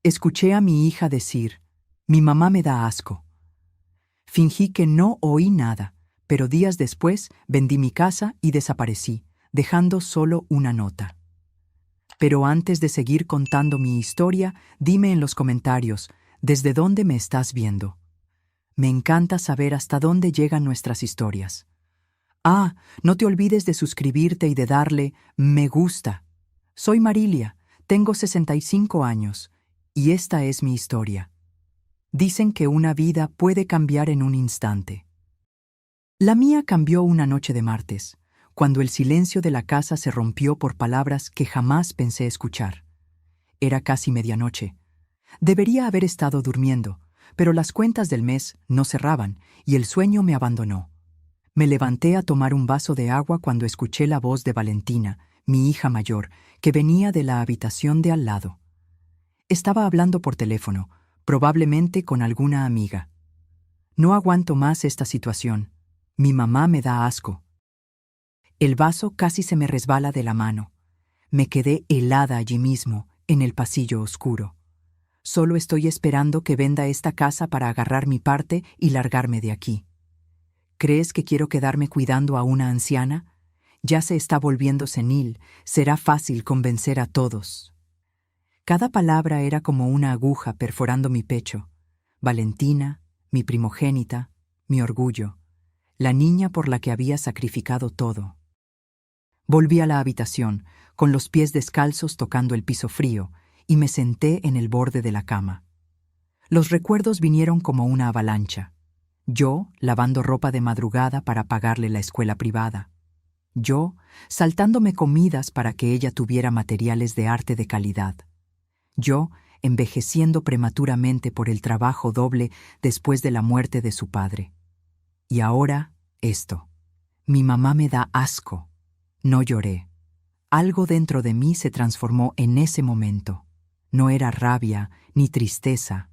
Escuché a mi hija decir, mi mamá me da asco. Fingí que no oí nada, pero días después vendí mi casa y desaparecí, dejando solo una nota. Pero antes de seguir contando mi historia, dime en los comentarios, ¿desde dónde me estás viendo? Me encanta saber hasta dónde llegan nuestras historias. Ah, no te olvides de suscribirte y de darle me gusta. Soy Marilia, tengo 65 años, y esta es mi historia. Dicen que una vida puede cambiar en un instante. La mía cambió una noche de martes, cuando el silencio de la casa se rompió por palabras que jamás pensé escuchar. Era casi medianoche. Debería haber estado durmiendo, pero las cuentas del mes no cerraban y el sueño me abandonó. Me levanté a tomar un vaso de agua cuando escuché la voz de Valentina, mi hija mayor, que venía de la habitación de al lado. Estaba hablando por teléfono, probablemente con alguna amiga. No aguanto más esta situación. Mi mamá me da asco. El vaso casi se me resbala de la mano. Me quedé helada allí mismo, en el pasillo oscuro. Solo estoy esperando que venda esta casa para agarrar mi parte y largarme de aquí. ¿Crees que quiero quedarme cuidando a una anciana? Ya se está volviendo senil, será fácil convencer a todos. Cada palabra era como una aguja perforando mi pecho. Valentina, mi primogénita, mi orgullo, la niña por la que había sacrificado todo. Volví a la habitación, con los pies descalzos tocando el piso frío, y me senté en el borde de la cama. Los recuerdos vinieron como una avalancha. Yo, lavando ropa de madrugada para pagarle la escuela privada. Yo, saltándome comidas para que ella tuviera materiales de arte de calidad. Yo, envejeciendo prematuramente por el trabajo doble después de la muerte de su padre. Y ahora, esto. Mi mamá me da asco. No lloré. Algo dentro de mí se transformó en ese momento. No era rabia ni tristeza.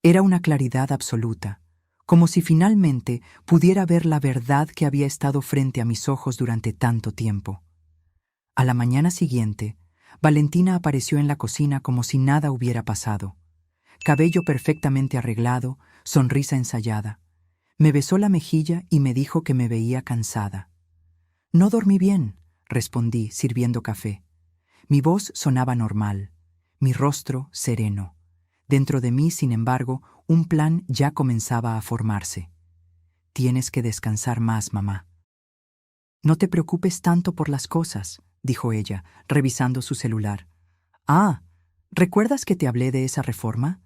Era una claridad absoluta, como si finalmente pudiera ver la verdad que había estado frente a mis ojos durante tanto tiempo. A la mañana siguiente, Valentina apareció en la cocina como si nada hubiera pasado. Cabello perfectamente arreglado, sonrisa ensayada. Me besó la mejilla y me dijo que me veía cansada. No dormí bien, respondí, sirviendo café. Mi voz sonaba normal, mi rostro sereno. Dentro de mí, sin embargo, un plan ya comenzaba a formarse. Tienes que descansar más, mamá. No te preocupes tanto por las cosas, dijo ella, revisando su celular. Ah, ¿recuerdas que te hablé de esa reforma?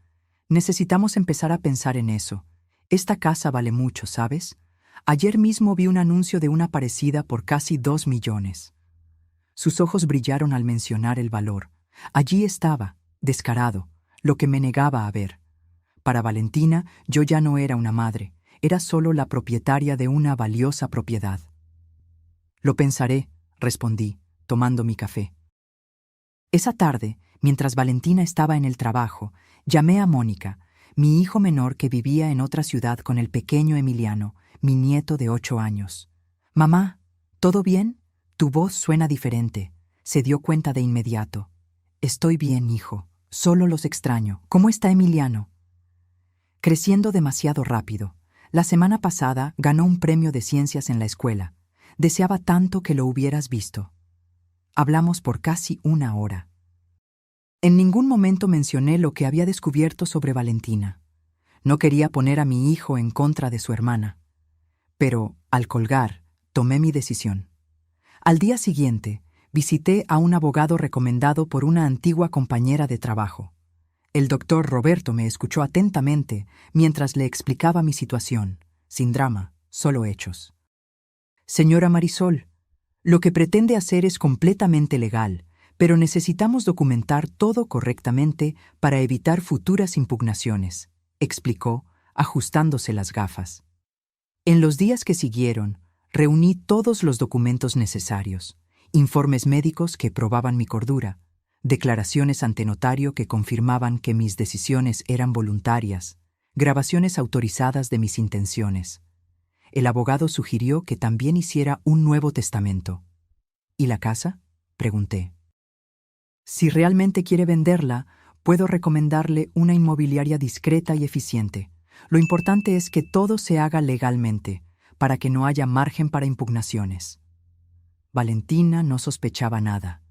Necesitamos empezar a pensar en eso. Esta casa vale mucho, ¿sabes? Ayer mismo vi un anuncio de una parecida por casi 2 millones. Sus ojos brillaron al mencionar el valor. Allí estaba, descarado, lo que me negaba a ver. Para Valentina, yo ya no era una madre, era solo la propietaria de una valiosa propiedad. Lo pensaré, respondí, tomando mi café. Esa tarde, mientras Valentina estaba en el trabajo, llamé a Mónica, mi hijo menor que vivía en otra ciudad con el pequeño Emiliano, mi nieto de 8 años. Mamá, ¿todo bien? Tu voz suena diferente. Se dio cuenta de inmediato. Estoy bien, hijo. Solo los extraño. ¿Cómo está Emiliano? Creciendo demasiado rápido. La semana pasada ganó un premio de ciencias en la escuela. Deseaba tanto que lo hubieras visto. Hablamos por casi 1 hora. En ningún momento mencioné lo que había descubierto sobre Valentina. No quería poner a mi hijo en contra de su hermana. Pero, al colgar, tomé mi decisión. Al día siguiente, visité a un abogado recomendado por una antigua compañera de trabajo. El doctor Roberto me escuchó atentamente mientras le explicaba mi situación, sin drama, solo hechos. Señora Marisol, lo que pretende hacer es completamente legal, pero necesitamos documentar todo correctamente para evitar futuras impugnaciones, explicó, ajustándose las gafas. En los días que siguieron, reuní todos los documentos necesarios, informes médicos que probaban mi cordura, declaraciones ante notario que confirmaban que mis decisiones eran voluntarias, grabaciones autorizadas de mis intenciones. El abogado sugirió que también hiciera un nuevo testamento. ¿Y la casa?, pregunté. Si realmente quiere venderla, Puedo recomendarle una inmobiliaria discreta y eficiente. Lo importante es que todo se haga legalmente, para que no haya margen para impugnaciones. Valentina no sospechaba nada.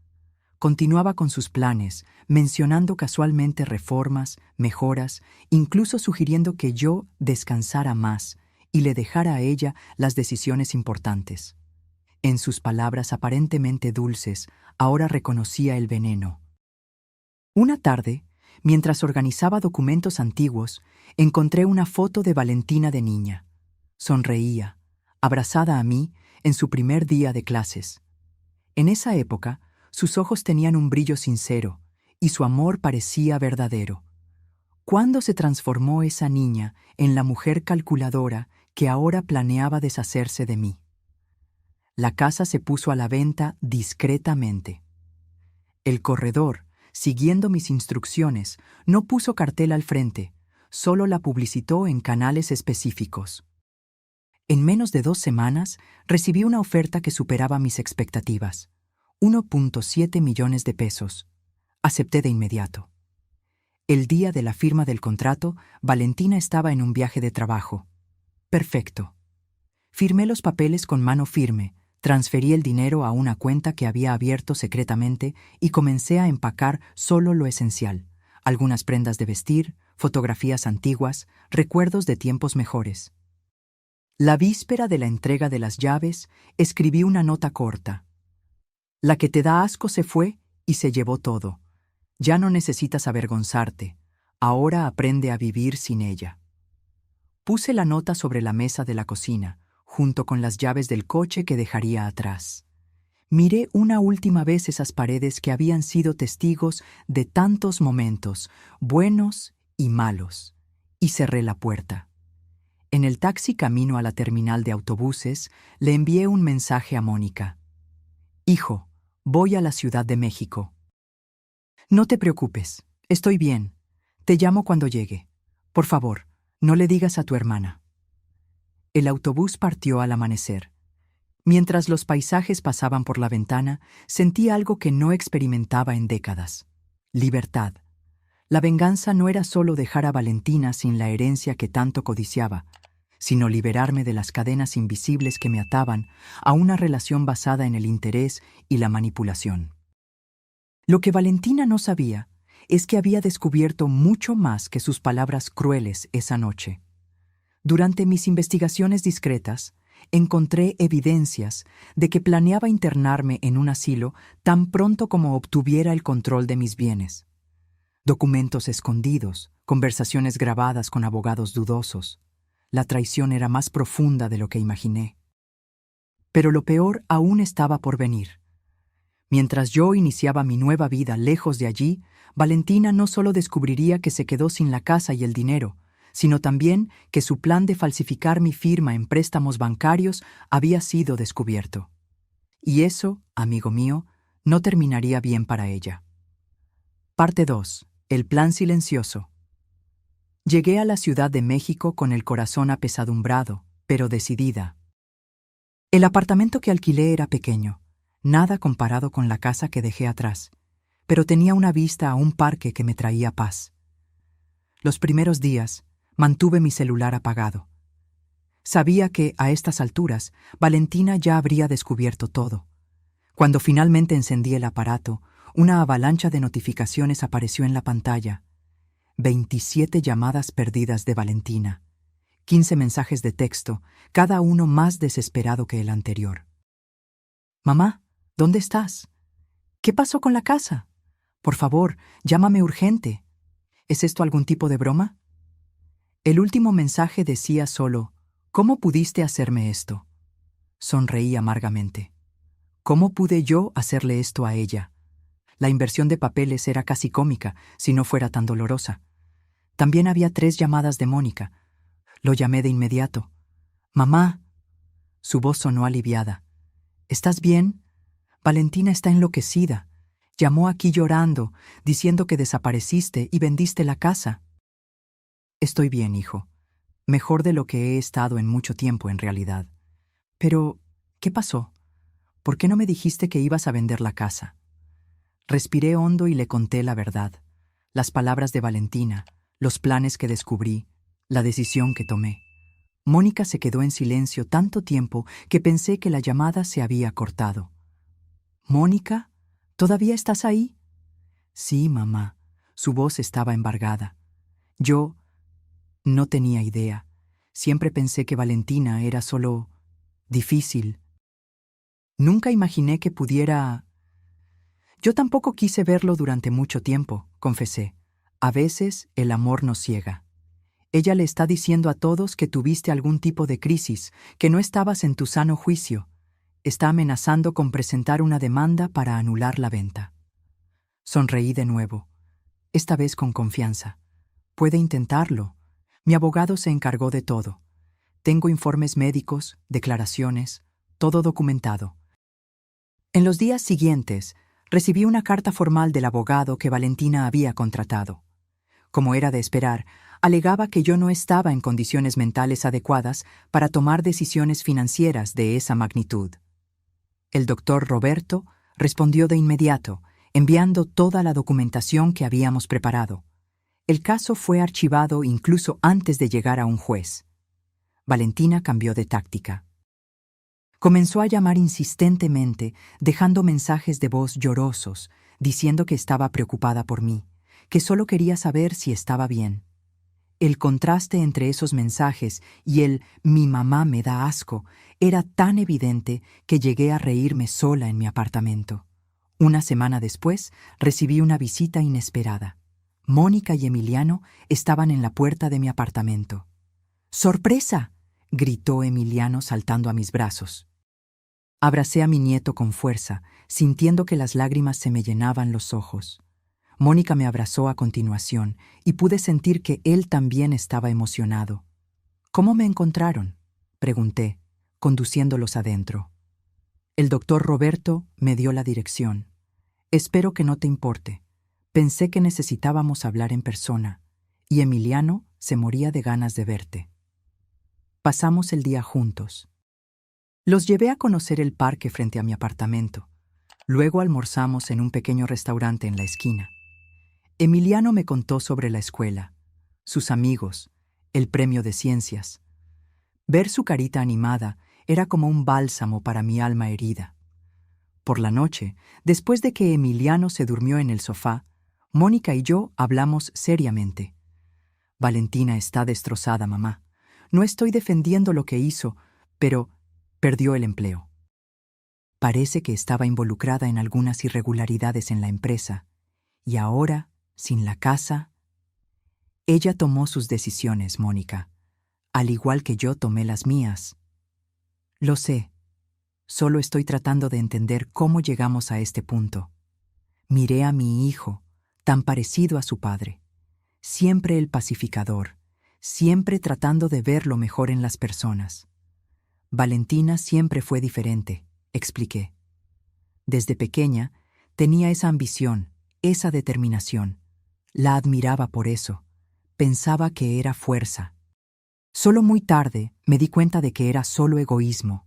Continuaba con sus planes, mencionando casualmente reformas, mejoras, incluso sugiriendo que yo descansara más y le dejara a ella las decisiones importantes. En sus palabras aparentemente dulces, ahora reconocía el veneno. Una tarde, mientras organizaba documentos antiguos, encontré una foto de Valentina de niña. Sonreía, abrazada a mí, en su primer día de clases. En esa época, sus ojos tenían un brillo sincero y su amor parecía verdadero. ¿Cuándo se transformó esa niña en la mujer calculadora que ahora planeaba deshacerse de mí? La casa se puso a la venta discretamente. El corredor, siguiendo mis instrucciones, no puso cartel al frente, solo la publicitó en canales específicos. En menos de 2 semanas, recibí una oferta que superaba mis expectativas. 1.7 millones de pesos. Acepté de inmediato. El día de la firma del contrato, Valentina estaba en un viaje de trabajo. Perfecto. Firmé los papeles con mano firme, transferí el dinero a una cuenta que había abierto secretamente y comencé a empacar solo lo esencial: algunas prendas de vestir, fotografías antiguas, recuerdos de tiempos mejores. La víspera de la entrega de las llaves, escribí una nota corta. La que te da asco se fue y se llevó todo. Ya no necesitas avergonzarte. Ahora aprende a vivir sin ella. Puse la nota sobre la mesa de la cocina, junto con las llaves del coche que dejaría atrás. Miré una última vez esas paredes que habían sido testigos de tantos momentos, buenos y malos, y cerré la puerta. En el taxi camino a la terminal de autobuses, le envié un mensaje a Mónica. Hijo, voy a la Ciudad de México. No te preocupes, estoy bien. Te llamo cuando llegue. Por favor, no le digas a tu hermana. El autobús partió al amanecer. Mientras los paisajes pasaban por la ventana, sentí algo que no experimentaba en décadas: libertad. La venganza no era solo dejar a Valentina sin la herencia que tanto codiciaba, sino liberarme de las cadenas invisibles que me ataban a una relación basada en el interés y la manipulación. Lo que Valentina no sabía es que había descubierto mucho más que sus palabras crueles esa noche. Durante mis investigaciones discretas, encontré evidencias de que planeaba internarme en un asilo tan pronto como obtuviera el control de mis bienes. Documentos escondidos, conversaciones grabadas con abogados dudosos. La traición era más profunda de lo que imaginé. Pero lo peor aún estaba por venir. Mientras yo iniciaba mi nueva vida lejos de allí, Valentina no solo descubriría que se quedó sin la casa y el dinero, sino también que su plan de falsificar mi firma en préstamos bancarios había sido descubierto. Y eso, amigo mío, no terminaría bien para ella. Parte 2. El plan silencioso. Llegué a la Ciudad de México con el corazón apesadumbrado, pero decidida. El apartamento que alquilé era pequeño, nada comparado con la casa que dejé atrás, pero tenía una vista a un parque que me traía paz. Los primeros días, mantuve mi celular apagado. Sabía que, a estas alturas, Valentina ya habría descubierto todo. Cuando finalmente encendí el aparato, una avalancha de notificaciones apareció en la pantalla. 27 llamadas perdidas de Valentina. 15 mensajes de texto, cada uno más desesperado que el anterior. «Mamá, ¿dónde estás? ¿Qué pasó con la casa? Por favor, llámame urgente. ¿Es esto algún tipo de broma?» El último mensaje decía solo: «¿Cómo pudiste hacerme esto?» Sonreí amargamente. ¿Cómo pude yo hacerle esto a ella? La inversión de papeles era casi cómica, si no fuera tan dolorosa. También había 3 llamadas de Mónica. Lo llamé de inmediato. «Mamá». Su voz sonó aliviada. «¿Estás bien? Valentina está enloquecida. Llamó aquí llorando, diciendo que desapareciste y vendiste la casa». «Estoy bien, hijo. Mejor de lo que he estado en mucho tiempo, en realidad. Pero, ¿qué pasó? ¿Por qué no me dijiste que ibas a vender la casa?» Respiré hondo y le conté la verdad. las palabras de Valentina, los planes que descubrí, la decisión que tomé. Mónica se quedó en silencio tanto tiempo que pensé que la llamada se había cortado. «Mónica, ¿todavía estás ahí?» «Sí, mamá». Su voz estaba embargada. Yo no tenía idea. Siempre pensé que Valentina era solo difícil. Nunca imaginé que pudiera... Yo tampoco quise verlo durante mucho tiempo, confesé. A veces el amor nos ciega. Ella le está diciendo a todos que tuviste algún tipo de crisis, que no estabas en tu sano juicio. Está amenazando con presentar una demanda para anular la venta. Sonreí de nuevo, esta vez con confianza. Puede intentarlo. Mi abogado se encargó de todo. Tengo informes médicos, declaraciones, todo documentado. En los días siguientes, recibí una carta formal del abogado que Valentina había contratado. Como era de esperar, alegaba que yo no estaba en condiciones mentales adecuadas para tomar decisiones financieras de esa magnitud. El doctor Roberto respondió de inmediato, enviando toda la documentación que habíamos preparado. El caso fue archivado incluso antes de llegar a un juez. Valentina cambió de táctica. Comenzó a llamar insistentemente, dejando mensajes de voz llorosos, diciendo que estaba preocupada por mí, que solo quería saber si estaba bien. El contraste entre esos mensajes y el «mi mamá me da asco» era tan evidente que llegué a reírme sola en mi apartamento. Una semana después, recibí una visita inesperada. Mónica y Emiliano estaban en la puerta de mi apartamento. «¡Sorpresa!», gritó Emiliano saltando a mis brazos. Abracé a mi nieto con fuerza, sintiendo que las lágrimas se me llenaban los ojos. Mónica me abrazó a continuación y pude sentir que él también estaba emocionado. «¿Cómo me encontraron?», pregunté, conduciéndolos adentro. El doctor Roberto me dio la dirección. «Espero que no te importe. Pensé que necesitábamos hablar en persona, y Emiliano se moría de ganas de verte». Pasamos el día juntos. Los llevé a conocer el parque frente a mi apartamento. Luego almorzamos en un pequeño restaurante en la esquina. Emiliano me contó sobre la escuela, sus amigos, el premio de ciencias. Ver su carita animada era como un bálsamo para mi alma herida. Por la noche, después de que Emiliano se durmió en el sofá, Mónica y yo hablamos seriamente. «Valentina está destrozada, mamá. No estoy defendiendo lo que hizo, pero perdió el empleo. Parece que estaba involucrada en algunas irregularidades en la empresa, y ahora, sin la casa...» Ella tomó sus decisiones, Mónica, al igual que yo tomé las mías. Lo sé. Solo estoy tratando de entender cómo llegamos a este punto. Miré a mi hijo, tan parecido a su padre. Siempre el pacificador, siempre tratando de ver lo mejor en las personas. Valentina siempre fue diferente, expliqué. Desde pequeña tenía esa ambición, esa determinación. La admiraba por eso. Pensaba que era fuerza. Solo muy tarde me di cuenta de que era solo egoísmo.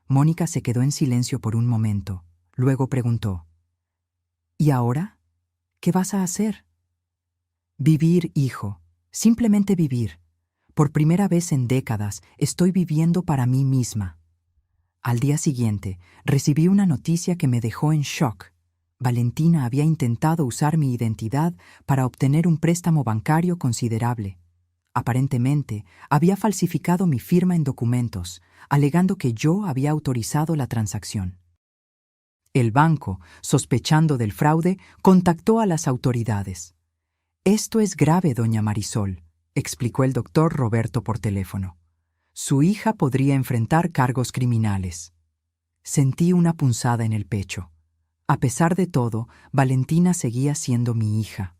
Mónica se quedó en silencio por un momento. Luego preguntó: «¿Y ahora? ¿Qué vas a hacer?» «Vivir, hijo. Simplemente vivir. Por primera vez en décadas estoy viviendo para mí misma». Al día siguiente, recibí una noticia que me dejó en shock. Valentina había intentado usar mi identidad para obtener un préstamo bancario considerable. Aparentemente, había falsificado mi firma en documentos, alegando que yo había autorizado la transacción. El banco, sospechando del fraude, contactó a las autoridades. «Esto es grave, doña Marisol», explicó el doctor Roberto por teléfono. «Su hija podría enfrentar cargos criminales». Sentí una punzada en el pecho. A pesar de todo, Valentina seguía siendo mi hija.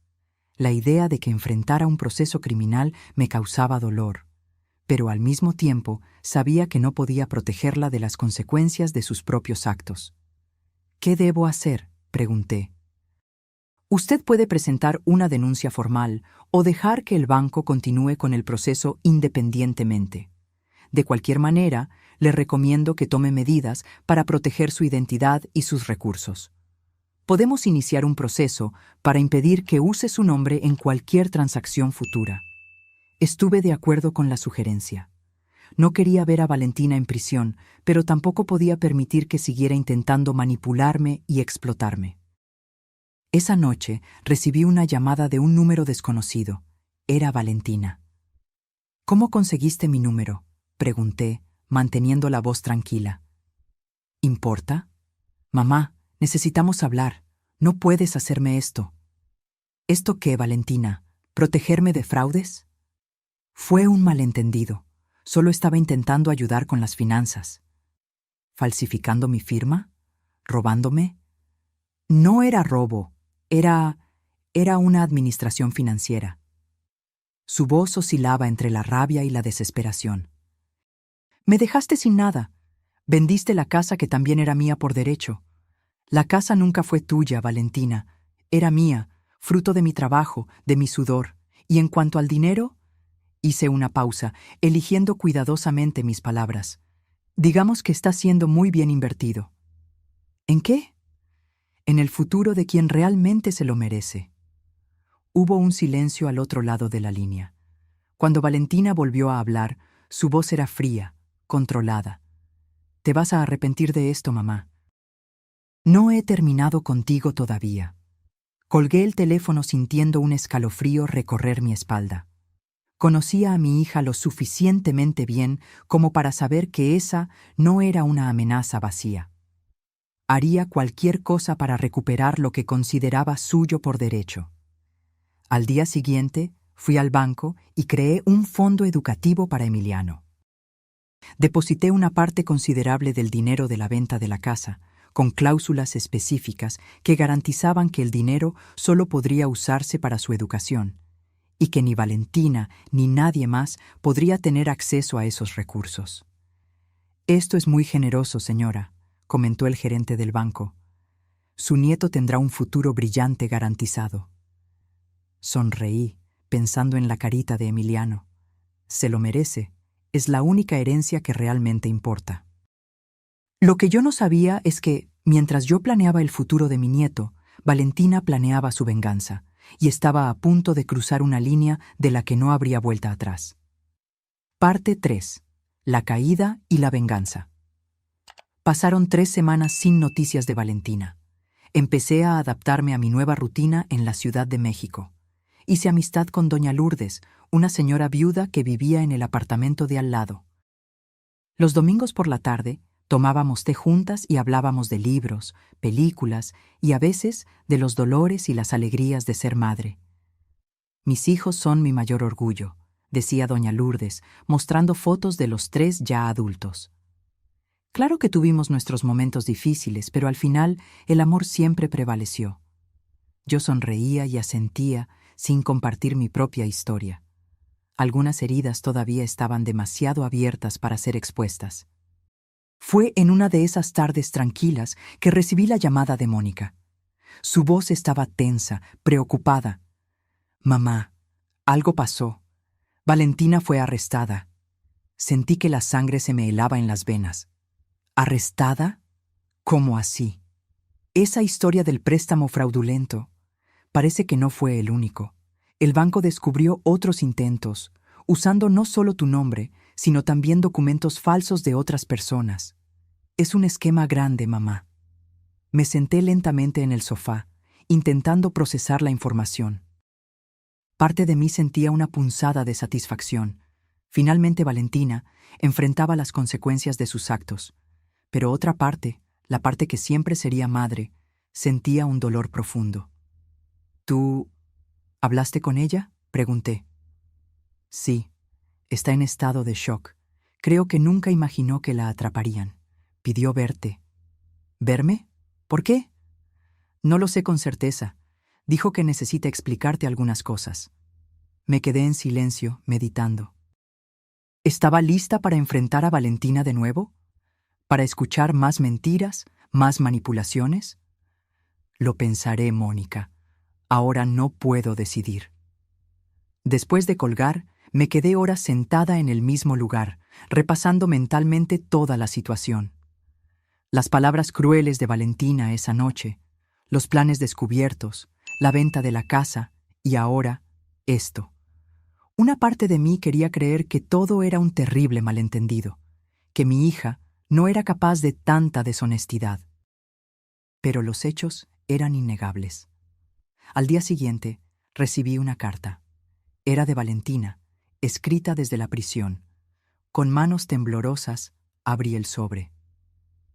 La idea de que enfrentara un proceso criminal me causaba dolor, pero al mismo tiempo sabía que no podía protegerla de las consecuencias de sus propios actos. «¿Qué debo hacer?», pregunté. «Usted puede presentar una denuncia formal o dejar que el banco continúe con el proceso independientemente. De cualquier manera, le recomiendo que tome medidas para proteger su identidad y sus recursos. podemos iniciar un proceso para impedir que use su nombre en cualquier transacción futura. Estuve de acuerdo con la sugerencia. No quería ver a Valentina en prisión, pero tampoco podía permitir que siguiera intentando manipularme y explotarme. Esa noche recibí una llamada de un número desconocido. Era Valentina. «¿Cómo conseguiste mi número?», pregunté, manteniendo la voz tranquila. «¿Importa? Mamá, necesitamos hablar. No puedes hacerme esto». «¿Esto qué, Valentina? ¿Protegerme de fraudes?». «Fue un malentendido. Solo estaba intentando ayudar con las finanzas». «¿Falsificando mi firma? ¿Robándome?». «No era robo. Era una administración financiera». Su voz oscilaba entre la rabia y la desesperación. «Me dejaste sin nada. Vendiste la casa que también era mía por derecho. La casa nunca fue tuya, Valentina. Era mía, fruto de mi trabajo, de mi sudor. Y en cuanto al dinero…». Hice una pausa, eligiendo cuidadosamente mis palabras. «Digamos que está siendo muy bien invertido». «¿En qué?». «En el futuro de quien realmente se lo merece». Hubo un silencio al otro lado de la línea. Cuando Valentina volvió a hablar, su voz era fría, controlada. «Te vas a arrepentir de esto, mamá». «No he terminado contigo todavía». Colgué el teléfono sintiendo un escalofrío recorrer mi espalda. Conocía a mi hija lo suficientemente bien como para saber que esa no era una amenaza vacía. Haría cualquier cosa para recuperar lo que consideraba suyo por derecho. Al día siguiente, fui al banco y creé un fondo educativo para Emiliano. Deposité una parte considerable del dinero de la venta de la casa, con cláusulas específicas que garantizaban que el dinero solo podría usarse para su educación, y que ni Valentina ni nadie más podría tener acceso a esos recursos. «Esto es muy generoso, señora», comentó el gerente del banco. «Su nieto tendrá un futuro brillante garantizado». Sonreí, pensando en la carita de Emiliano. Se lo merece. Es la única herencia que realmente importa. Lo que yo no sabía es que, mientras yo planeaba el futuro de mi nieto, Valentina planeaba su venganza, y estaba a punto de cruzar una línea de la que no habría vuelta atrás. Parte 3. La caída y la venganza. Pasaron 3 semanas sin noticias de Valentina. Empecé a adaptarme a mi nueva rutina en la Ciudad de México. Hice amistad con doña Lourdes, una señora viuda que vivía en el apartamento de al lado. Los domingos por la tarde tomábamos té juntas y hablábamos de libros, películas y a veces de los dolores y las alegrías de ser madre. «Mis hijos son mi mayor orgullo», decía doña Lourdes, mostrando fotos de los 3 ya adultos. Claro que tuvimos nuestros momentos difíciles, pero al final el amor siempre prevaleció. Yo sonreía y asentía sin compartir mi propia historia. Algunas heridas todavía estaban demasiado abiertas para ser expuestas. Fue en una de esas tardes tranquilas que recibí la llamada de Mónica. Su voz estaba tensa, preocupada. «Mamá, algo pasó. Valentina fue arrestada». Sentí que la sangre se me helaba en las venas. «¿Arrestada? ¿Cómo así?». Esa historia del préstamo fraudulento. Parece que no fue el único. El banco descubrió otros intentos, usando no solo tu nombre, sino también documentos falsos de otras personas. Es un esquema grande, mamá». Me senté lentamente en el sofá, intentando procesar la información. Parte de mí sentía una punzada de satisfacción. Finalmente Valentina enfrentaba las consecuencias de sus actos, pero otra parte, la parte que siempre sería madre, sentía un dolor profundo. «¿Tú hablaste con ella?», pregunté. «Sí, está en estado de shock. Creo que nunca imaginó que la atraparían. Pidió verte». «¿Verme? ¿Por qué?». «No lo sé con certeza. Dijo que necesita explicarte algunas cosas». Me quedé en silencio, meditando. ¿Estaba lista para enfrentar a Valentina de nuevo? ¿Para escuchar más mentiras, más manipulaciones? Lo pensaré, Mónica. Ahora no puedo decidir. Después de colgar, me quedé horas sentada en el mismo lugar, repasando mentalmente toda la situación. Las palabras crueles de Valentina esa noche, los planes descubiertos, la venta de la casa y ahora esto. Una parte de mí quería creer que todo era un terrible malentendido, que mi hija no era capaz de tanta deshonestidad. Pero los hechos eran innegables. Al día siguiente, recibí una carta. Era de Valentina, escrita desde la prisión. Con manos temblorosas, abrí el sobre.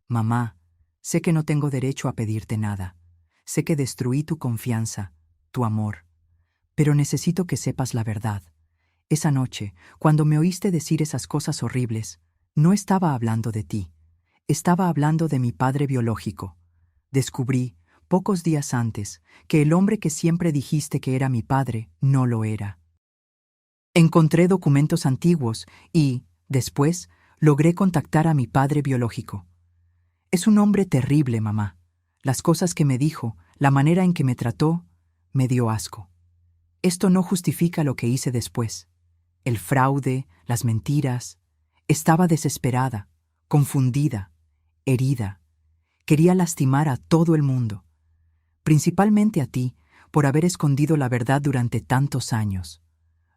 Mamá, sé que no tengo derecho a pedirte nada. Sé que destruí tu confianza, tu amor. Pero necesito que sepas la verdad. Esa noche, cuando me oíste decir esas cosas horribles, no estaba hablando de ti. Estaba hablando de mi padre biológico. Descubrí, pocos días antes, que el hombre que siempre dijiste que era mi padre no lo era. Encontré documentos antiguos y, después, logré contactar a mi padre biológico. Es un hombre terrible, mamá. Las cosas que me dijo, la manera en que me trató, me dio asco. Esto no justifica lo que hice después. El fraude, las mentiras. Estaba desesperada, confundida, herida. Quería lastimar a todo el mundo, principalmente a ti, por haber escondido la verdad durante tantos años.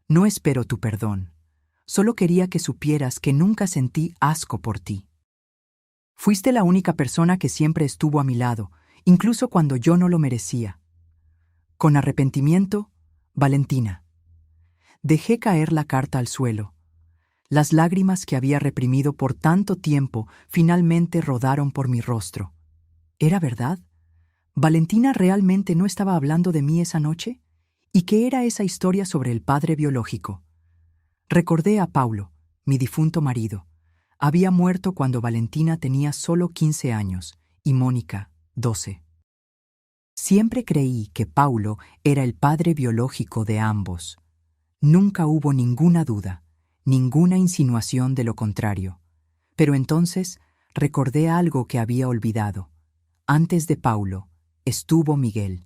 No espero tu perdón. Solo quería que supieras que nunca sentí asco por ti. Fuiste la única persona que siempre estuvo a mi lado, incluso cuando yo no lo merecía. Con arrepentimiento, Valentina. Dejé caer la carta al suelo. Las lágrimas que había reprimido por tanto tiempo finalmente rodaron por mi rostro. ¿Era verdad? ¿Valentina realmente no estaba hablando de mí esa noche? ¿Y qué era esa historia sobre el padre biológico? Recordé a Paulo, mi difunto marido. Había muerto cuando Valentina tenía solo 15 años y Mónica, 12. Siempre creí que Paulo era el padre biológico de ambos. Nunca hubo ninguna duda, ninguna insinuación de lo contrario. Pero entonces recordé algo que había olvidado. Antes de Paulo, estuvo Miguel.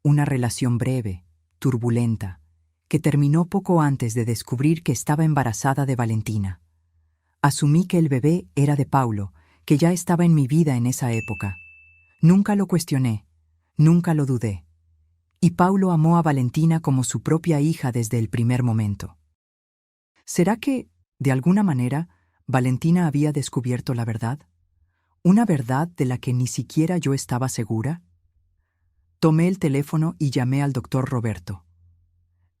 Una relación breve, turbulenta, que terminó poco antes de descubrir que estaba embarazada de Valentina. Asumí que el bebé era de Paulo, que ya estaba en mi vida en esa época. Nunca lo cuestioné, nunca lo dudé. Y Paulo amó a Valentina como su propia hija desde el primer momento. ¿Será que, de alguna manera, Valentina había descubierto la verdad? ¿Una verdad de la que ni siquiera yo estaba segura? Tomé el teléfono y llamé al doctor Roberto.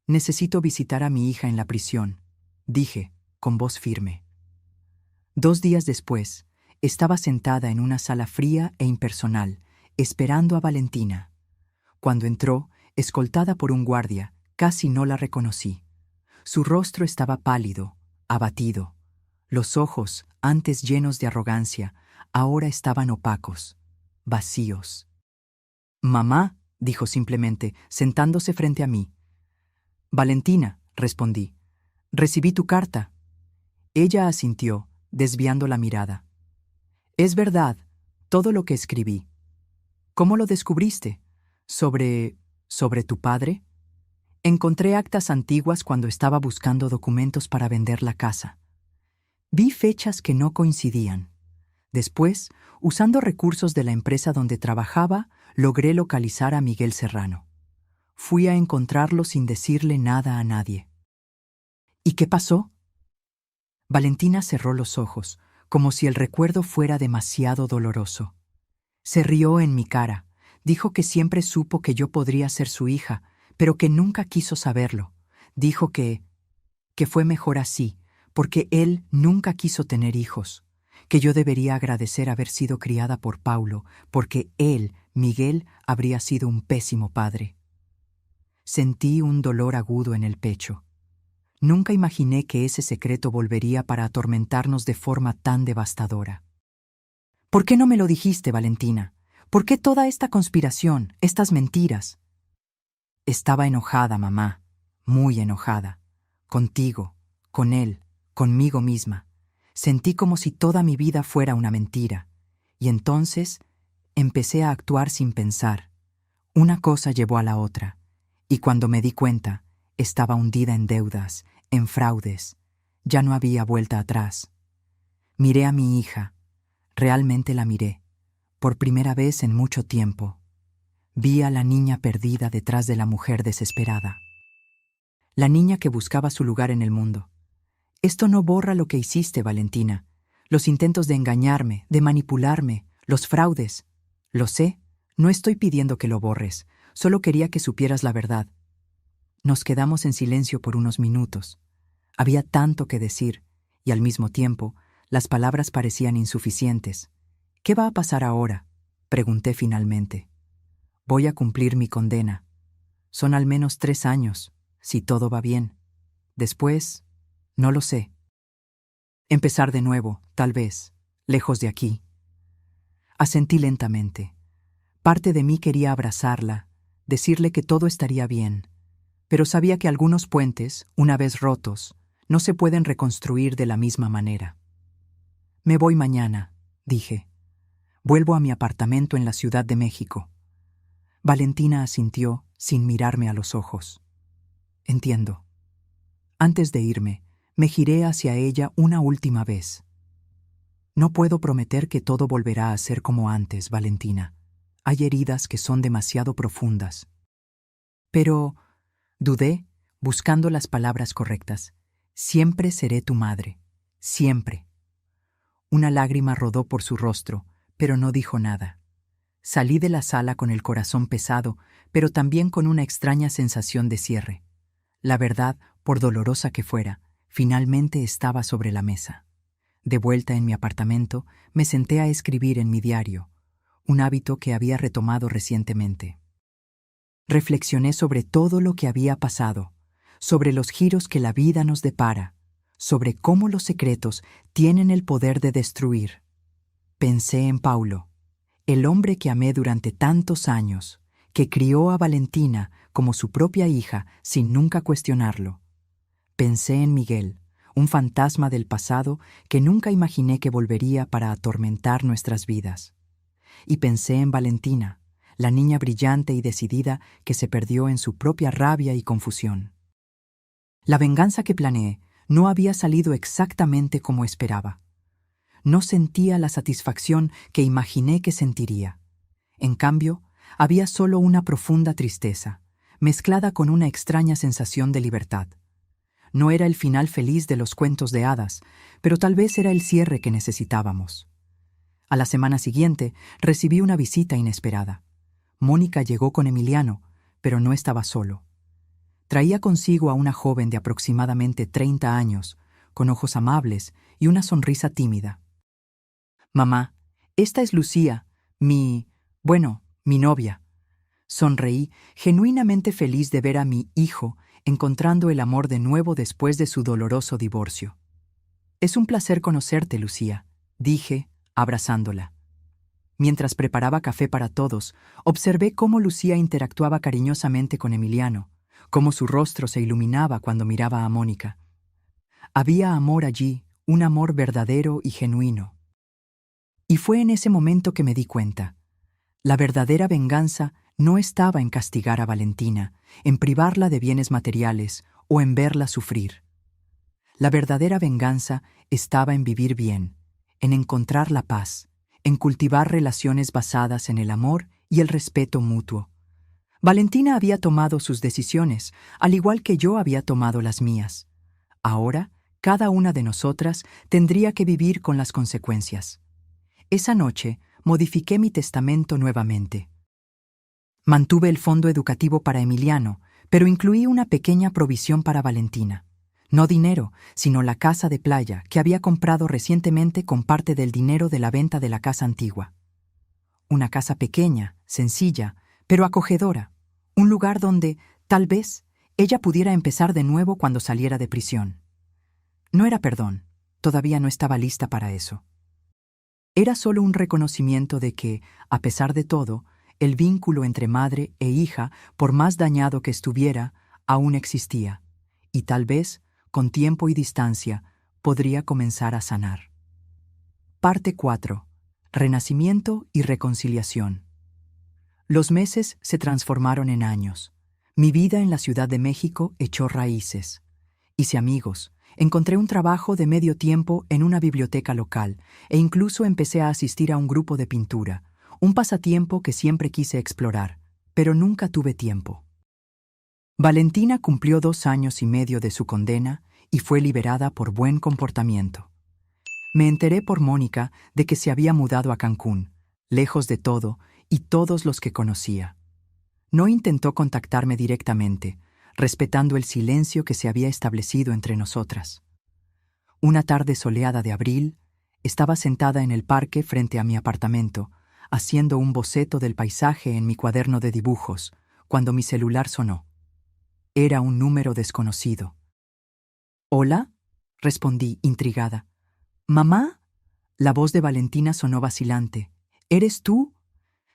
Necesito visitar a mi hija en la prisión, dije, con voz firme. 2 días después, estaba sentada en una sala fría e impersonal, esperando a Valentina. Cuando entró, escoltada por un guardia, casi no la reconocí. Su rostro estaba pálido, abatido. Los ojos, antes llenos de arrogancia, ahora estaban opacos, vacíos. «Mamá», dijo simplemente, sentándose frente a mí. «Valentina», respondí. «Recibí tu carta». Ella asintió, desviando la mirada. «Es verdad, todo lo que escribí». «¿Cómo lo descubriste? ¿Sobre tu padre?» «Encontré actas antiguas cuando estaba buscando documentos para vender la casa. Vi fechas que no coincidían. Después, usando recursos de la empresa donde trabajaba, logré localizar a Miguel Serrano. Fui a encontrarlo sin decirle nada a nadie». «¿Y qué pasó?» Valentina cerró los ojos, como si el recuerdo fuera demasiado doloroso. Se rió en mi cara. Dijo que siempre supo que yo podría ser su hija, pero que nunca quiso saberlo. Dijo que fue mejor así, porque él nunca quiso tener hijos, que yo debería agradecer haber sido criada por Paulo, porque él, Miguel, habría sido un pésimo padre. Sentí un dolor agudo en el pecho. Nunca imaginé que ese secreto volvería para atormentarnos de forma tan devastadora. «¿Por qué no me lo dijiste, Valentina? ¿Por qué toda esta conspiración, estas mentiras?» «Estaba enojada, mamá, muy enojada. Contigo, con él, conmigo misma. Sentí como si toda mi vida fuera una mentira. Y entonces empecé a actuar sin pensar. Una cosa llevó a la otra. Y cuando me di cuenta, estaba hundida en deudas, en fraudes. Ya no había vuelta atrás. Miré a mi hija. Realmente la miré. Por primera vez en mucho tiempo. Vi a la niña perdida detrás de la mujer desesperada. La niña que buscaba su lugar en el mundo. Esto no borra lo que hiciste, Valentina. Los intentos de engañarme, de manipularme, los fraudes. Lo sé, no estoy pidiendo que lo borres, solo quería que supieras la verdad. Nos quedamos en silencio por unos minutos. Había tanto que decir, y al mismo tiempo, las palabras parecían insuficientes. ¿Qué va a pasar ahora?, pregunté finalmente. Voy a cumplir mi condena. Son al menos 3 años, si todo va bien. Después, no lo sé. Empezar de nuevo, tal vez, lejos de aquí. Asentí lentamente. Parte de mí quería abrazarla, decirle que todo estaría bien, pero sabía que algunos puentes, una vez rotos, no se pueden reconstruir de la misma manera. Me voy mañana, dije. Vuelvo a mi apartamento en la Ciudad de México. Valentina asintió sin mirarme a los ojos. Entiendo. Antes de irme, me giré hacia ella una última vez. No puedo prometer que todo volverá a ser como antes, Valentina. Hay heridas que son demasiado profundas. Pero, dudé, buscando las palabras correctas. Siempre seré tu madre. Siempre. Una lágrima rodó por su rostro, pero no dijo nada. Salí de la sala con el corazón pesado, pero también con una extraña sensación de cierre. La verdad, por dolorosa que fuera, finalmente estaba sobre la mesa. De vuelta en mi apartamento, me senté a escribir en mi diario, un hábito que había retomado recientemente. Reflexioné sobre todo lo que había pasado, sobre los giros que la vida nos depara, sobre cómo los secretos tienen el poder de destruir. Pensé en Paulo, el hombre que amé durante tantos años, que crió a Valentina como su propia hija sin nunca cuestionarlo. Pensé en Miguel, un fantasma del pasado que nunca imaginé que volvería para atormentar nuestras vidas. Y pensé en Valentina, la niña brillante y decidida que se perdió en su propia rabia y confusión. La venganza que planeé no había salido exactamente como esperaba. No sentía la satisfacción que imaginé que sentiría. En cambio, había solo una profunda tristeza, mezclada con una extraña sensación de libertad. No era el final feliz de los cuentos de hadas, pero tal vez era el cierre que necesitábamos. A la semana siguiente, recibí una visita inesperada. Mónica llegó con Emiliano, pero no estaba solo. Traía consigo a una joven de aproximadamente 30 años, con ojos amables y una sonrisa tímida. «Mamá, esta es Lucía, mi novia». Sonreí, genuinamente feliz de ver a mi hijo encontrando el amor de nuevo después de su doloroso divorcio. «Es un placer conocerte, Lucía», dije, abrazándola. Mientras preparaba café para todos, observé cómo Lucía interactuaba cariñosamente con Emiliano, cómo su rostro se iluminaba cuando miraba a Mónica. Había amor allí, un amor verdadero y genuino. Y fue en ese momento que me di cuenta. La verdadera venganza no estaba en castigar a Valentina, en privarla de bienes materiales o en verla sufrir. La verdadera venganza estaba en vivir bien, en encontrar la paz, en cultivar relaciones basadas en el amor y el respeto mutuo. Valentina había tomado sus decisiones, al igual que yo había tomado las mías. Ahora, cada una de nosotras tendría que vivir con las consecuencias. Esa noche, modifiqué mi testamento nuevamente. Mantuve el fondo educativo para Emiliano, pero incluí una pequeña provisión para Valentina. No dinero, sino la casa de playa que había comprado recientemente con parte del dinero de la venta de la casa antigua. Una casa pequeña, sencilla, pero acogedora. Un lugar donde, tal vez, ella pudiera empezar de nuevo cuando saliera de prisión. No era perdón, todavía no estaba lista para eso. Era solo un reconocimiento de que, a pesar de todo, el vínculo entre madre e hija, por más dañado que estuviera, aún existía, y tal vez, con tiempo y distancia, podría comenzar a sanar. Parte 4. Renacimiento y reconciliación. Los meses se transformaron en años. Mi vida en la Ciudad de México echó raíces. Hice amigos, encontré un trabajo de medio tiempo en una biblioteca local e incluso empecé a asistir a un grupo de pintura, un pasatiempo que siempre quise explorar. pero nunca tuve tiempo. Valentina cumplió 2 años y medio de su condena y fue liberada por buen comportamiento. Me enteré por Mónica de que se había mudado a Cancún, lejos de todo y todos los que conocía. No intentó contactarme directamente, respetando el silencio que se había establecido entre nosotras. Una tarde soleada de abril, estaba sentada en el parque frente a mi apartamento, haciendo un boceto del paisaje en mi cuaderno de dibujos, cuando mi celular sonó. Era un número desconocido. «¿Hola?», respondí, intrigada. «¿Mamá?». La voz de Valentina sonó vacilante. «¿Eres tú?».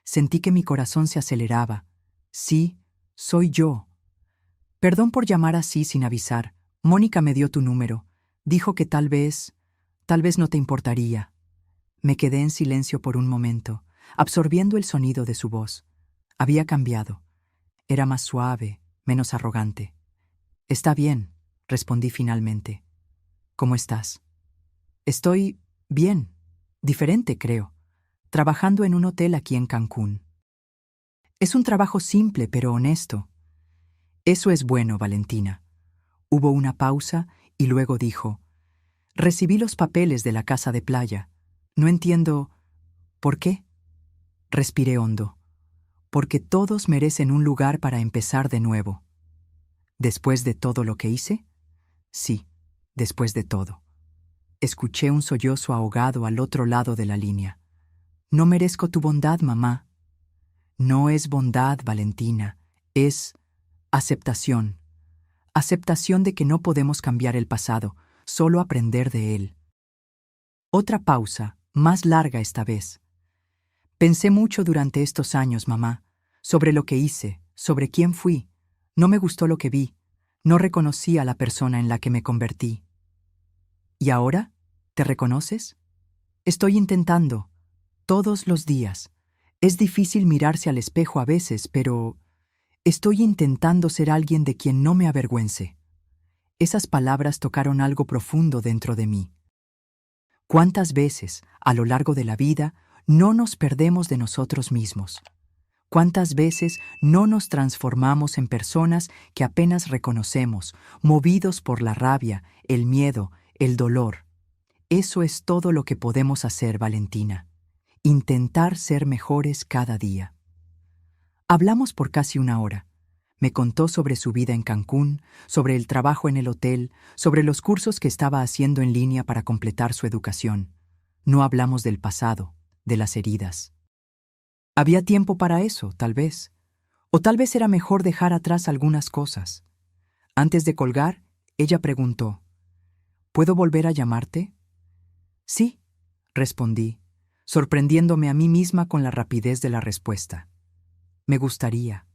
Sentí que mi corazón se aceleraba. «Sí, soy yo». «Perdón por llamar así sin avisar. Mónica me dio tu número. Dijo que tal vez no te importaría». Me quedé en silencio por un momento, absorbiendo el sonido de su voz. Había cambiado. Era más suave, menos arrogante. «Está bien», respondí finalmente. «¿Cómo estás?». «Estoy bien, diferente, creo, trabajando en un hotel aquí en Cancún». «Es un trabajo simple pero honesto». «Eso es bueno, Valentina». Hubo una pausa y luego dijo: «Recibí los papeles de la casa de playa. No entiendo por qué». Respiré hondo. «Porque todos merecen un lugar para empezar de nuevo». «¿Después de todo lo que hice?». «Sí, después de todo». Escuché un sollozo ahogado al otro lado de la línea. «No merezco tu bondad, mamá». «No es bondad, Valentina, es aceptación. Aceptación de que no podemos cambiar el pasado, solo aprender de él». Otra pausa, más larga esta vez. «Pensé mucho durante estos años, mamá, sobre lo que hice, sobre quién fui. No me gustó lo que vi. No reconocí a la persona en la que me convertí». «¿Y ahora? ¿Te reconoces?». «Estoy intentando. Todos los días. Es difícil mirarse al espejo a veces, pero estoy intentando ser alguien de quien no me avergüence». Esas palabras tocaron algo profundo dentro de mí. ¿Cuántas veces, a lo largo de la vida, no nos perdemos de nosotros mismos? ¿Cuántas veces no nos transformamos en personas que apenas reconocemos, movidos por la rabia, el miedo, el dolor? Eso es todo lo que podemos hacer, Valentina. Intentar ser mejores cada día. Hablamos por casi 1 hora. Me contó sobre su vida en Cancún, sobre el trabajo en el hotel, sobre los cursos que estaba haciendo en línea para completar su educación. No hablamos del pasado, de las heridas. Había tiempo para eso, tal vez. O tal vez era mejor dejar atrás algunas cosas. Antes de colgar, ella preguntó: «¿Puedo volver a llamarte?». «Sí», respondí, sorprendiéndome a mí misma con la rapidez de la respuesta. «Me gustaría».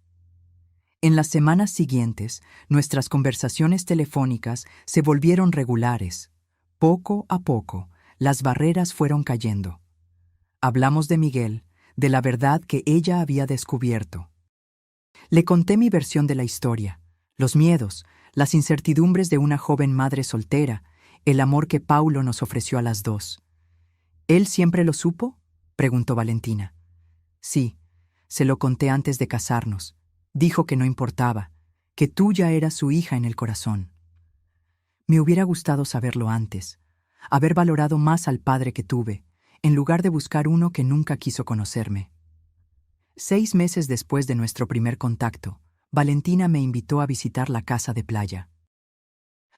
En las semanas siguientes, nuestras conversaciones telefónicas se volvieron regulares. Poco a poco, las barreras fueron cayendo. Hablamos de Miguel, de la verdad que ella había descubierto. Le conté mi versión de la historia, los miedos, las incertidumbres de una joven madre soltera, el amor que Paulo nos ofreció a las dos. «¿Él siempre lo supo?», preguntó Valentina. «Sí, se lo conté antes de casarnos. Dijo que no importaba, que tú ya eras su hija en el corazón». Me hubiera gustado saberlo antes, haber valorado más al padre que tuve, en lugar de buscar uno que nunca quiso conocerme. 6 meses después de nuestro primer contacto, Valentina me invitó a visitar la casa de playa.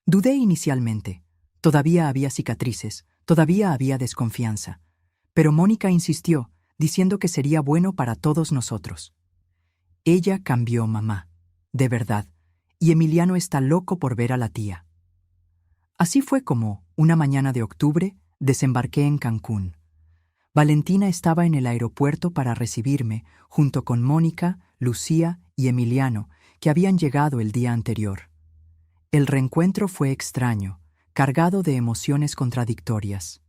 Dudé inicialmente. Todavía había cicatrices, todavía había desconfianza. Pero Mónica insistió, diciendo que sería bueno para todos nosotros. Ella cambió, mamá, de verdad, y Emiliano está loco por ver a la tía. Así fue como, una mañana de octubre, desembarqué en Cancún. Valentina estaba en el aeropuerto para recibirme, junto con Mónica, Lucía y Emiliano, que habían llegado el día anterior. El reencuentro fue extraño, cargado de emociones contradictorias.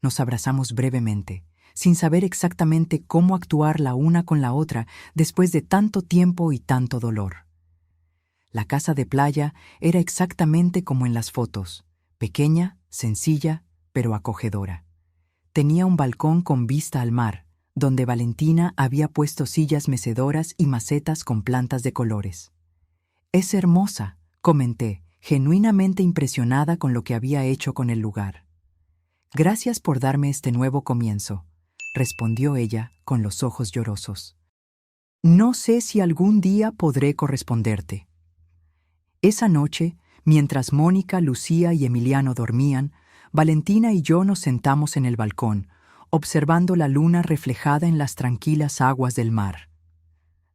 Nos abrazamos brevemente, sin saber exactamente cómo actuar la una con la otra después de tanto tiempo y tanto dolor. La casa de playa era exactamente como en las fotos, pequeña, sencilla, pero acogedora. Tenía un balcón con vista al mar, donde Valentina había puesto sillas mecedoras y macetas con plantas de colores. «Es hermosa», comenté, genuinamente impresionada con lo que había hecho con el lugar. «Gracias por darme este nuevo comienzo», respondió ella con los ojos llorosos. «No sé si algún día podré corresponderte». Esa noche, mientras Mónica, Lucía y Emiliano dormían, Valentina y yo nos sentamos en el balcón, observando la luna reflejada en las tranquilas aguas del mar.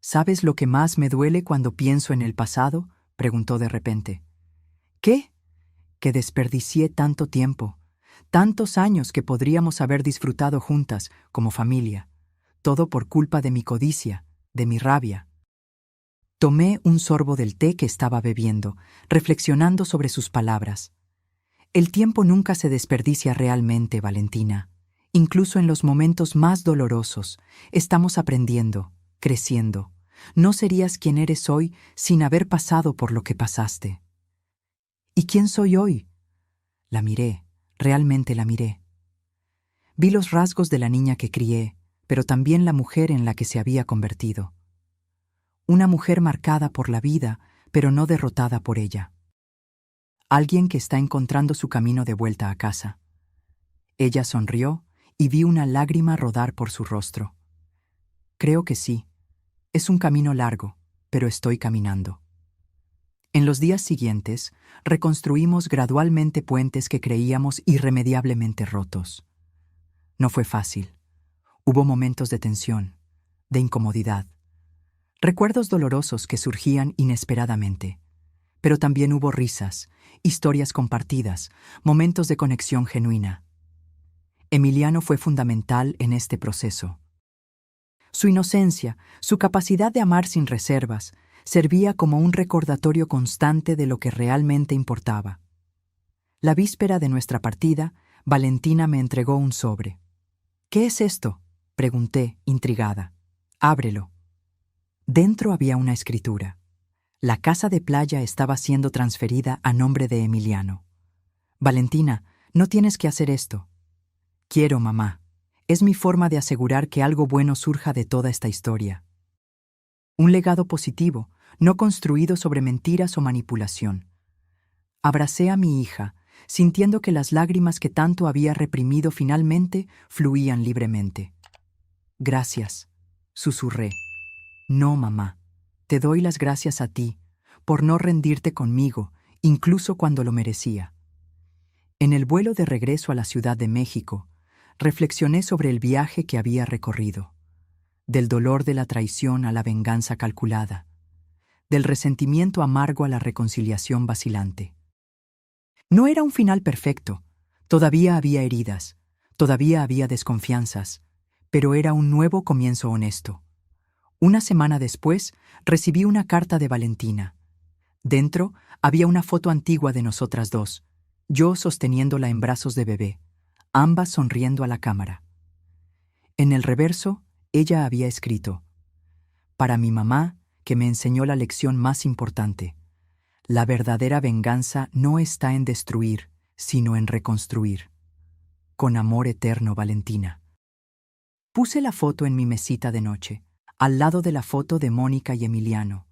«¿Sabes lo que más me duele cuando pienso en el pasado?», preguntó de repente. «¿Qué?». «Que desperdicié tanto tiempo, tantos años que podríamos haber disfrutado juntas, como familia, todo por culpa de mi codicia, de mi rabia». Tomé un sorbo del té que estaba bebiendo, reflexionando sobre sus palabras. «El tiempo nunca se desperdicia realmente, Valentina. Incluso en los momentos más dolorosos, estamos aprendiendo, creciendo. No serías quien eres hoy sin haber pasado por lo que pasaste». «¿Y quién soy hoy?». La miré, realmente la miré. Vi los rasgos de la niña que crié, pero también la mujer en la que se había convertido. Una mujer marcada por la vida, pero no derrotada por ella. Alguien que está encontrando su camino de vuelta a casa. Ella sonrió y vi una lágrima rodar por su rostro. «Creo que sí. Es un camino largo, pero estoy caminando». En los días siguientes, reconstruimos gradualmente puentes que creíamos irremediablemente rotos. No fue fácil. Hubo momentos de tensión, de incomodidad. Recuerdos dolorosos que surgían inesperadamente. Pero también hubo risas, historias compartidas, momentos de conexión genuina. Emiliano fue fundamental en este proceso. Su inocencia, su capacidad de amar sin reservas, servía como un recordatorio constante de lo que realmente importaba. La víspera de nuestra partida, Valentina me entregó un sobre. «¿Qué es esto?», pregunté, intrigada. «Ábrelo». Dentro había una escritura. La casa de playa estaba siendo transferida a nombre de Emiliano. «Valentina, no tienes que hacer esto». «Quiero, mamá. Es mi forma de asegurar que algo bueno surja de toda esta historia». Un legado positivo, no construido sobre mentiras o manipulación. Abracé a mi hija, sintiendo que las lágrimas que tanto había reprimido finalmente fluían libremente. «Gracias», susurré. «No, mamá. Te doy las gracias a ti, por no rendirte conmigo, incluso cuando lo merecía». En el vuelo de regreso a la Ciudad de México, reflexioné sobre el viaje que había recorrido. Del dolor de la traición a la venganza calculada. Del resentimiento amargo a la reconciliación vacilante. No era un final perfecto. Todavía había heridas, todavía había desconfianzas, pero era un nuevo comienzo honesto. Una semana después, recibí una carta de Valentina. Dentro había una foto antigua de nosotras dos, yo sosteniéndola en brazos de bebé, ambas sonriendo a la cámara. En el reverso, ella había escrito: «Para mi mamá, que me enseñó la lección más importante. La verdadera venganza no está en destruir, sino en reconstruir. Con amor eterno, Valentina». Puse la foto en mi mesita de noche, al lado de la foto de Mónica y Emiliano.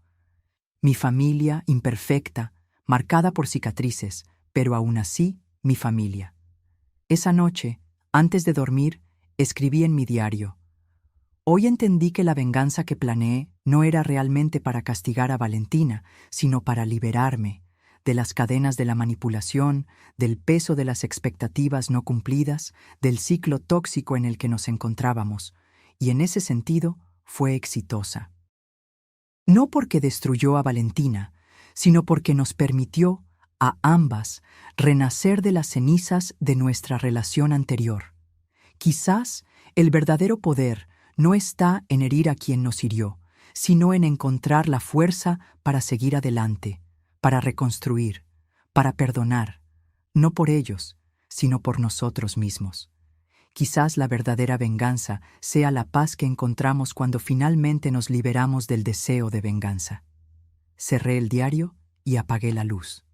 Mi familia imperfecta, marcada por cicatrices, pero aún así mi familia. Esa noche, antes de dormir, escribí en mi diario: «Hoy entendí que la venganza que planeé no era realmente para castigar a Valentina, sino para liberarme de las cadenas de la manipulación, del peso de las expectativas no cumplidas, del ciclo tóxico en el que nos encontrábamos, y en ese sentido fue exitosa. No porque destruyó a Valentina, sino porque nos permitió a ambas renacer de las cenizas de nuestra relación anterior. Quizás el verdadero poder no está en herir a quien nos hirió, sino en encontrar la fuerza para seguir adelante, para reconstruir, para perdonar, no por ellos, sino por nosotros mismos. Quizás la verdadera venganza sea la paz que encontramos cuando finalmente nos liberamos del deseo de venganza». Cerré el diario y apagué la luz.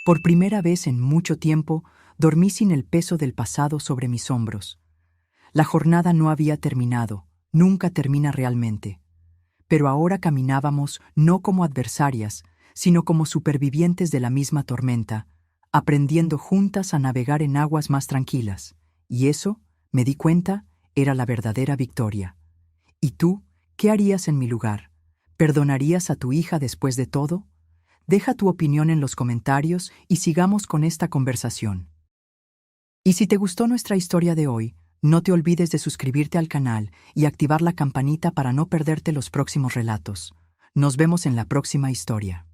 Por primera vez en mucho tiempo, dormí sin el peso del pasado sobre mis hombros. La jornada no había terminado, nunca termina realmente. Pero ahora caminábamos no como adversarias, sino como supervivientes de la misma tormenta, aprendiendo juntas a navegar en aguas más tranquilas. Y eso, me di cuenta, era la verdadera victoria. ¿Y tú, qué harías en mi lugar? ¿Perdonarías a tu hija después de todo? Deja tu opinión en los comentarios y sigamos con esta conversación. Y si te gustó nuestra historia de hoy, no te olvides de suscribirte al canal y activar la campanita para no perderte los próximos relatos. Nos vemos en la próxima historia.